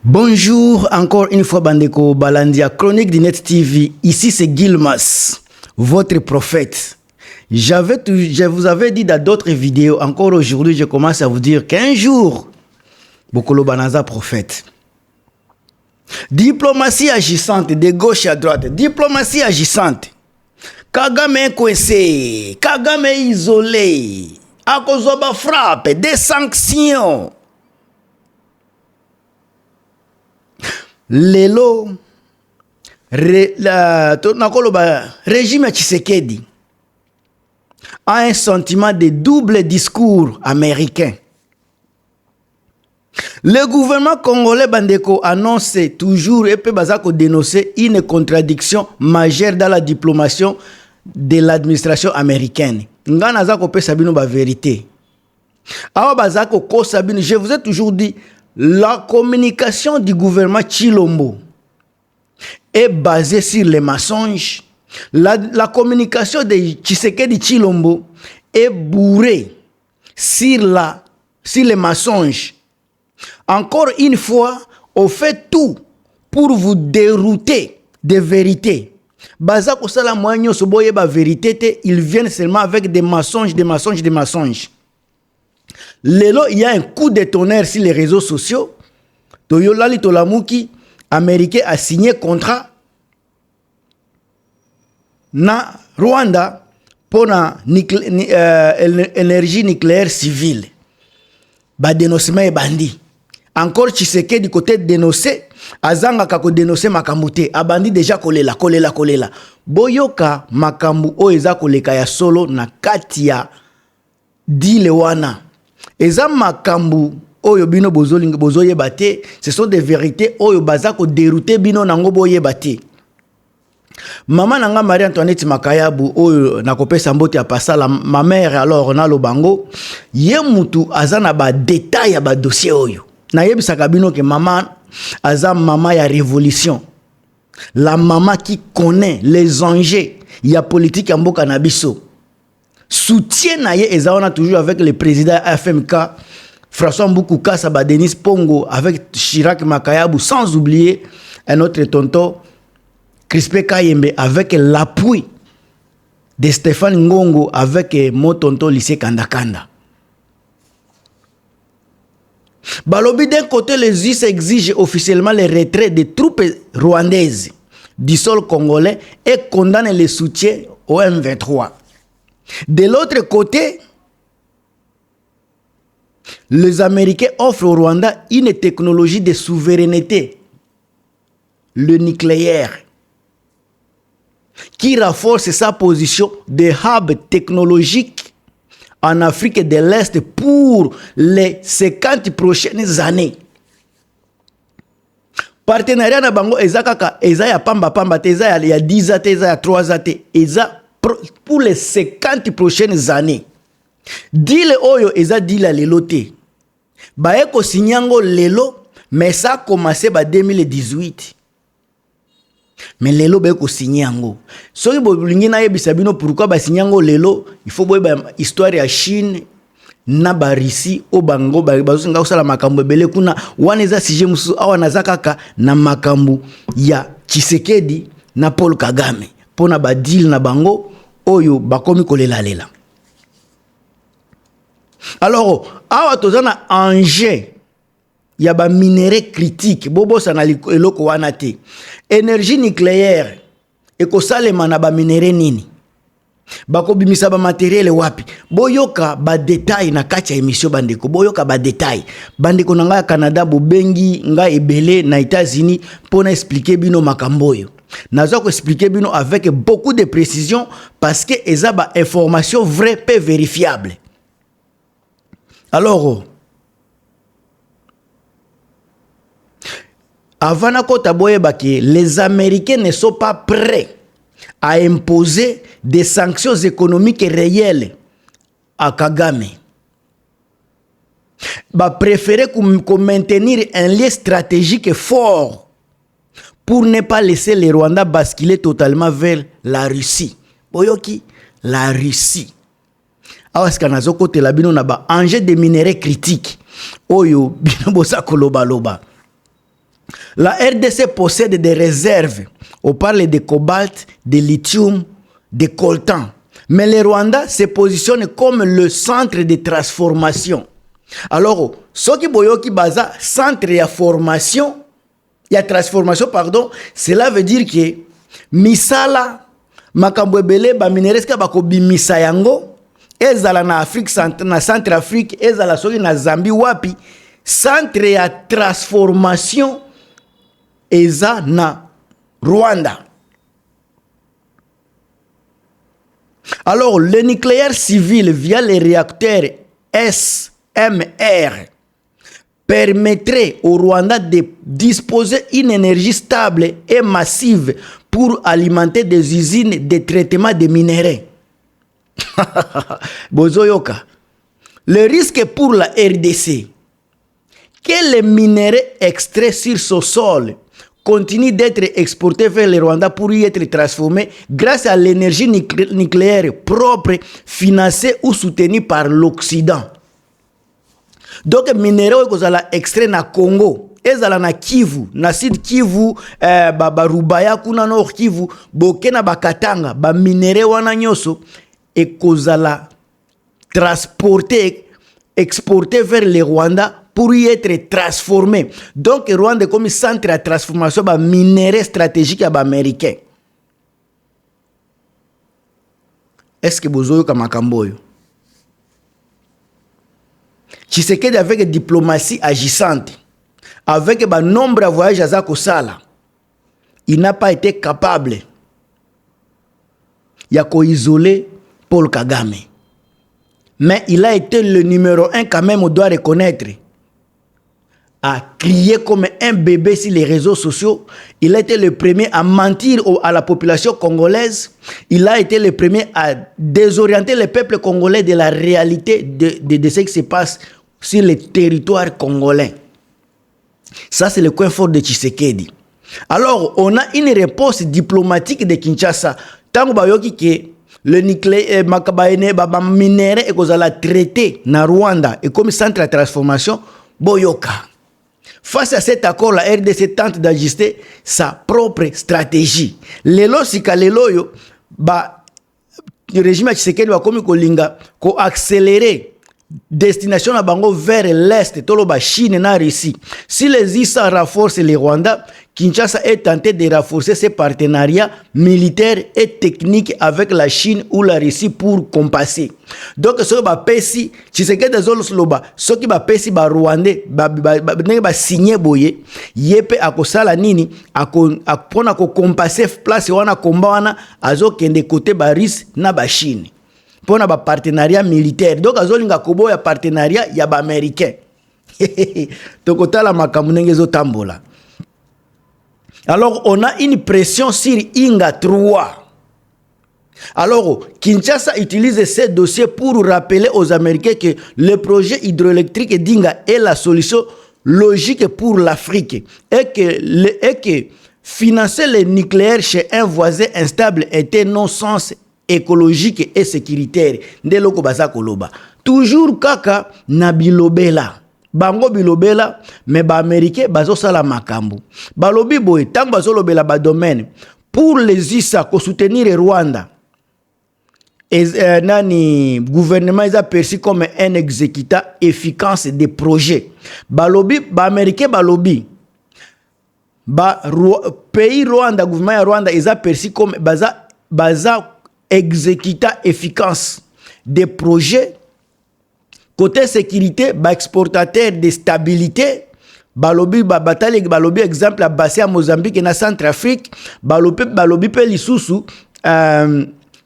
Bonjour encore une fois Bandeko Balandia, chronique du Net TV. Ici c'est Gilmas, votre prophète. Je vous avais dit dans d'autres vidéos, encore aujourd'hui je commence à vous dire qu'un jour, Bokolo Banaza prophète. Diplomatie agissante de gauche à droite, diplomatie agissante. Kagame coincé, Kagame isolé, Akozoba frappe, des sanctions. Lelo régime Tshisekedi a un sentiment de double discours américain. Le gouvernement congolais Bandeko annonce toujours et peut dénoncer une contradiction majeure dans la diplomatie de l'administration américaine. Ngana zako pe sabino ba vérité. Awa bazako ko sabino, je vous ai toujours dit, la communication du gouvernement Tshilombo est basée sur les mensonges. La communication de Tshisekedi Tshilombo est bourrée sur les mensonges. Encore une fois, on fait tout pour vous dérouter des vérités. Bazako sala moigno soboye ba vérité, ils viennent seulement avec des mensonges, des mensonges, des mensonges. Lelo, il y a un coup de tonnerre sur les réseaux sociaux. Toyolali Tolamuki, américain, a signé contrat na Rwanda pour l'énergie nucléaire civile. Ba dénoncement et bandi. Encore Tshisekedi du côté de dénoncer, azanga kako dénoncer makamute. Abandi déjà kolela. Boyoka makambu o eza koleka ya solo na katia dile wana. Eza makambu oyo bino bozoye bate, ce sont des vérités oyo bazako dérouter bino nango boye bate. Maman nanga Marie-Antoinette Makayabu oyo nakopesa mbote ya pasala, ma mère alors na lobango, ye mutu azana ba détail ya ba dossier oyo. Na yebisaka bino ke maman aza maman ya révolution. La maman qui connaît les enjeux ya politique ya mboka na biso. Soutien na ye ezaona toujours avec le président FMK François Mboukou Saba Denis Pongo, avec Chirac Makayabu, sans oublier un autre tonton Crispé Kayembe, avec l'appui de Stéphane Ngongo, avec mon tonton lycée Kandakanda. Balobi, d'un côté, les US exigent officiellement le retrait des troupes rwandaises du sol congolais et condamnent le soutien au M23. De l'autre côté, les Américains offrent au Rwanda une technologie de souveraineté, le nucléaire, qui renforce sa position de hub technologique en Afrique de l'Est pour les 50 prochaines années. Partenariat na bango ezakaka eza ya pamba eza ya 10 ate eza ya 3 ate eza pour les 50 prochaines années. Dile oyo eza dile lelo te. Ba eko sinyango lelo, mais ça a commencé en 2018. Mais lelo ba eko sinyango. Soki bo lingi na yebisa bino pourquoi ba sinyango lelo, il faut boye ba histoire ya Chine na ba Russie o bango ba bazosinga usala makambo ebele kuna wana eza sujet musu awa nazakaka na makambo ya Tshisekedi na Paul Kagame. Pona ba deal na bango oyo bakomi kolela lela. Alors, awa tozana enjeu ya ba minerai critique bobo sana eloko wana te. Énergie nucléaire ekosalema na ba minerai nini? Bako bimisa ba matériel wapi? Boyoka ba détail na kati ya émission bandeko. Boyoka ba détail. Bandeko na nga Canada bobengi nga ebele na États-Unis pona expliquer bino makamboyo. Nazo ko expliquer bino avec beaucoup de précision parce que eza ba information vraie peu vérifiable. Alors, avant que les Américains ne sont pas prêts à imposer des sanctions économiques réelles à Kagame. Ba préférer maintenir un lien stratégique fort pour ne pas laisser les Rwandais basculer totalement vers la Russie. Boyoki, la Russie. Awaska nazoko te la bino na ba enjeu de minerais critiques. Oyo bino bosa koloba loba. La RDC possède des réserves. On parle de cobalt, de lithium, de coltan. Mais le Rwanda se positionne comme le centre de transformation. Alors, ce qui boyoki baza centre de formation, il y a transformation, pardon, cela veut dire que misala makambo ebele ba minereska bako bimisa yango ezala na Afrique na Centrafrique ezala soki na Zambie wapi centre ya transformation eza na Rwanda. Alors, le nucléaire civil via les réacteurs SMR permettrait au Rwanda de disposer d'une énergie stable et massive pour alimenter des usines de traitement des minéraux. Bozoyoka. Le risque pour la RDC, que les minéraux extraits sur ce sol continue d'être exporté vers le Rwanda pour y être transformé grâce à l'énergie nucléaire propre, financée ou soutenue par l'Occident. Donc, minéraux que sont extraits na Congo, ezala na Kivu, na Sud Kivu, Rubaya, kuna Nord Kivu, Bokena Bakatanga, ba minéraux wana nyoso, et kozala transporté, exporté vers le Rwanda pour y être transformé. Donc, le Rwanda est comme centre de transformation de minéraux stratégiques américains. Est-ce que vous avez comme Makamboyo? Tshisekedi avec une diplomatie agissante, avec un nombre de voyages à Zakosala, il n'a pas été capable de isoler Paul Kagame. Mais il a été le numéro 1 quand même, on doit reconnaître. A crié comme un bébé sur les réseaux sociaux. Il a été le premier à mentir à la population congolaise. Il a été le premier à désorienter le peuple congolais de la réalité de ce qui se passe sur le territoire congolais. Ça, c'est le coin fort de Tshisekedi. Alors, on a une réponse diplomatique de Kinshasa. Tant que le nucléaire, minéraux et qu'on a traité dans Rwanda et comme centre de transformation, boyoka. Face à cet accord, la RDC tente d'ajuster sa propre stratégie. Lelo sika lelo yo, le régime Tshisekedi va comme kolinga ko accélérer destination à bango vers l'est, tolo ba Chine na Russie. Si les ISA renforcent les Rwanda, Kinshasa est tenté de renforcer ses partenariats militaires et techniques avec la Chine ou la Russie pour compenser. Donc, ce qui va passer, Tshisekedi Zolosloba, ce qui va passer, Rwandais, va signer boye, yepe akosala nini, akona ko compenser place wana komba wana, azo kende côté baris na ba Chine. Pour un partenariat militaire. Donc, azolinga kobo ya partenariat ya ba américain. Tokotala makamunenge zo tambola. Alors, on a une pression sur Inga 3. Alors, Kinshasa utilise ces dossiers pour rappeler aux Américains que le projet hydroélectrique d'Inga est la solution logique pour l'Afrique et que financer le nucléaire chez un voisin instable était non-sens écologique et sécuritaire. Ndeloko baza koloba. Toujours kaka na bilobela. Bango bilobela, mais ba américain bazo sala makambo. Balobi boy, tant bazo lobela ba domaine. Pour les ISA ko soutenir Rwanda. Nani gouvernement ils a perçu comme un exécutant efficace des projets. Balobi ba américain balobi. Pays Rwanda, gouvernement Rwanda ils a perçu comme baza exécutant efficace des projets. Côté sécurité, exportateur de stabilité, balobi bataille balobi exemple à Bassia Mozambique et na Centrafrique, balobi pe lisusu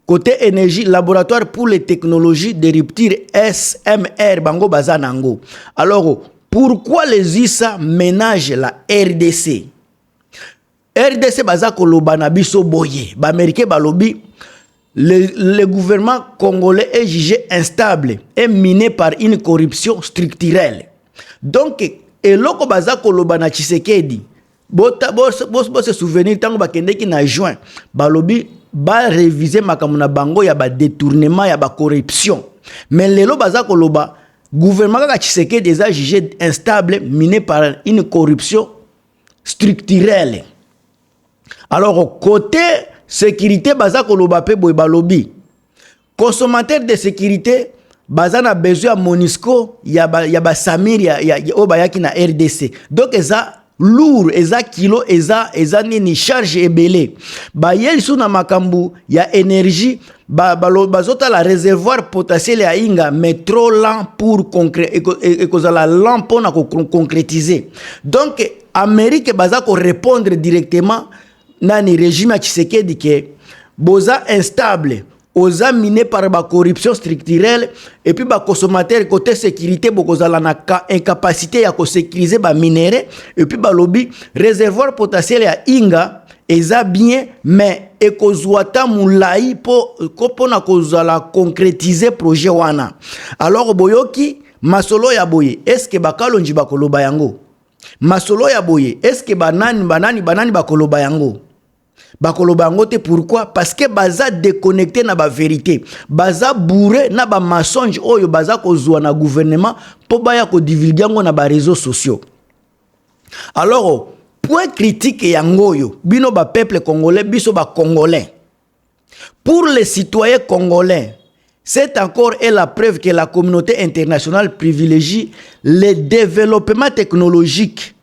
côté énergie laboratoire pour les technologies de rupture SMR bango bazanango. Alors pourquoi les ISA ménagent la RDC? RDC baza koloba na biso boye, ba américain balobi le gouvernement congolais est jugé instable et miné par une corruption structurelle. Donc, et loko baza koloba na Tshisekedi, bo se souvenir tango bakende ki na juin, balobi ba réviser makamuna bango ya ba détournement ya ba corruption. Mais lelo baza koloba gouvernement ka Tshisekedi est jugé instable, miné par une corruption structurel. Alors côté sécurité baza koloba pe boy balobi consommateur de sécurité baza na besoin ya Monisco ya ba Samir ya obayaki na RDC. Donc eza lourd, eza kilo, eza nini charge ebele. Ba yeli sou na makambu ya énergie bazota la réservoir potentiel ya inga mais trop lent pour la lent pour na concrétiser. Donc Amérique baza ko répondre directement nani régime ya Tshisekedi ke boza instable, oza miné par la corruption structurelle et puis ba consommateur côté sécurité bokozala na incapacité ya ko sécuriser ba minéraux et puis ba lobby réservoir potentiel ya inga eza bien mais ekozwata mulai po na kozala concrétiser projet wana. Alors boyoki masolo ya boye est-ce que bakalonji bakoloba yango? Masolo ya boye est-ce que banani bakoloba yango? Bakoloba yango te pourquoi? Parce que baza déconnecté na ba vérité, baza bourré na ba mensonge oyo baza kozwa na gouvernement po baya ko divulguer yango na ba réseaux sociaux. Alors point critique yango yo bino ba peuple congolais biso ba congolais. Pour les citoyens congolais, c'est encore la preuve que la communauté internationale privilégie le développement technologique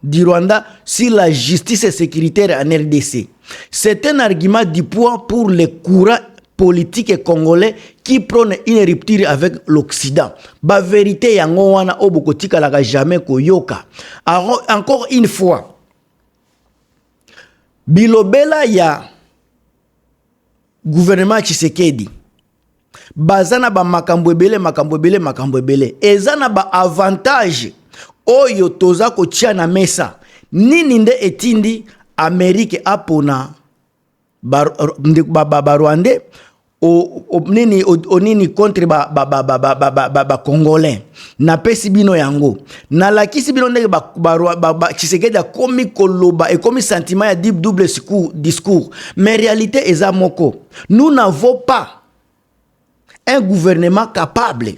du Rwanda sur la justice sécuritaire en RDC. C'est un argument du poids pour les courants politiques congolais qui prônent une rupture avec l'Occident. Ba vérité yango wana obokotika la jamais koyoka. Encore une fois, bilobela ya gouvernement Tshisekedi bazana ba makambo ebele ezana ba avantage oyo toza kotia na mesa nini nde etindi Amerique apona ba Rwandais nini contre ba Congolais na pesi bino yango na lakisi bino ndenge Tshisekedi akomi koloba et komi sentiment ya double discours mais réalité eza moko. Nous n'avons pas un gouvernement capable,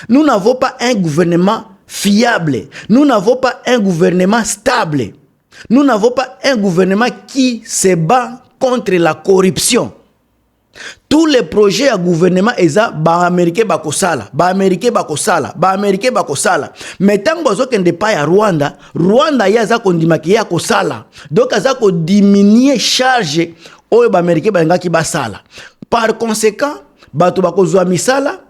nous n'avons pas un gouvernement fiable, nous n'avons pas un gouvernement stable, nous n'avons pas un gouvernement qui se bat contre la corruption. Tous les projets à gouvernement eza ba américain bakosala mais tant bozo kende pa ya Rwanda yaza kondimaki ya kosala donc aza ko diminuer charge oyo ba américain balingaki basala. Par conséquent bato bakozwa misala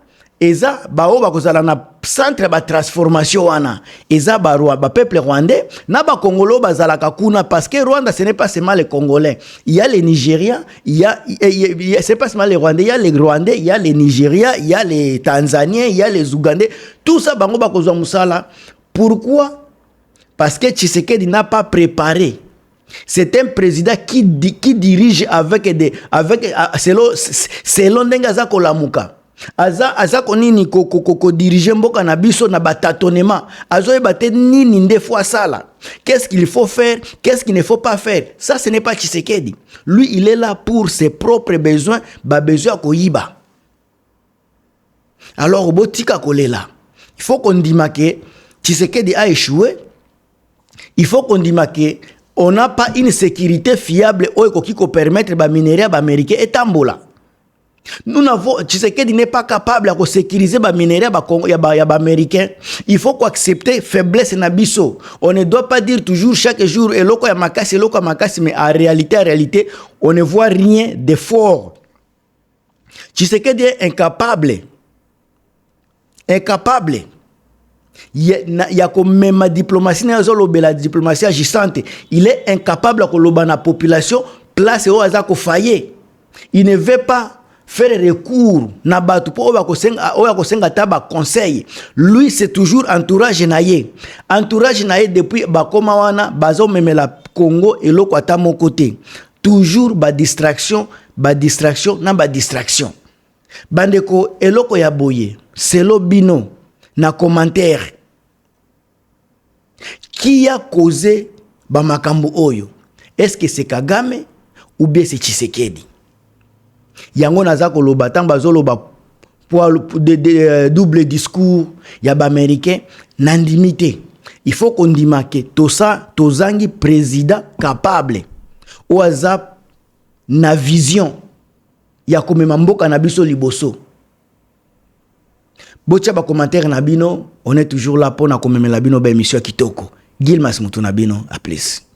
eza bao bakozala na centre ba transformation wana eza ba peuple rwandais na ba congolais bazalaka kuna parce que Rwanda ce n'est pas seulement les Congolais, il y a les Nigériens, c'est pas seulement les Rwandais, il y a les Rwandais, il y a les Nigériens, il y a les Tanzaniens, il y a les Ougandais, tout ça bango bakozwa musala. Pourquoi? Parce que Tshisekedi n'a pas préparé. C'est un président qui dirige selon Ndengaza Kolamuka. Aza konini ko diriger mboka na biso na batatonnement. Azo ebate nini nde fois sala. Qu'est-ce qu'il faut faire? Qu'est-ce qu'il ne faut pas faire? Ça, ce n'est pas Tshisekedi. Lui, il est là pour ses propres besoins, besoin koyiba. Alors, botika kolela. Il faut qu'on dise que Tshisekedi a échoué. Il faut qu'on dise que on n'a pas une sécurité fiable qui peut permettre ba minerais américains et tambola. Nous n'avons, Tshisekedi n'est pas capable de sécuriser ba minerais américains. Il faut accepter faiblesse na biso. On ne doit pas dire toujours chaque jour eloko ya makasi, mais en réalité, on ne voit rien de fort. Tshisekedi est incapable. Il y a comme même la diplomatie, la diplomatie agissante. Il est incapable de la population place au hasard faillir. Il ne veut pas faire recours na batu po oya taba conseil. Lui c'est toujours entourage naye depuis bakoma wana bazo memela Congo et loko ata mon côté. Toujours ba distraction na ba distraction. Bandeko eloko ya boye, selo bino na commentaire. Qui a causé bamakambo oyo? Est-ce que c'est Kagame ou bien c'est Tshisekedi? Yango naza koloba tang bazoloba double discours ya ba américain nandimité. il faut qu'on dise que tozangi président capable ou aza na vision ya komema mboka na biso liboso. Botia ba commentaire na bino, on est toujours là pour na komemela bino ba émission kitoko. Gilmas Mutu na bino, à plus.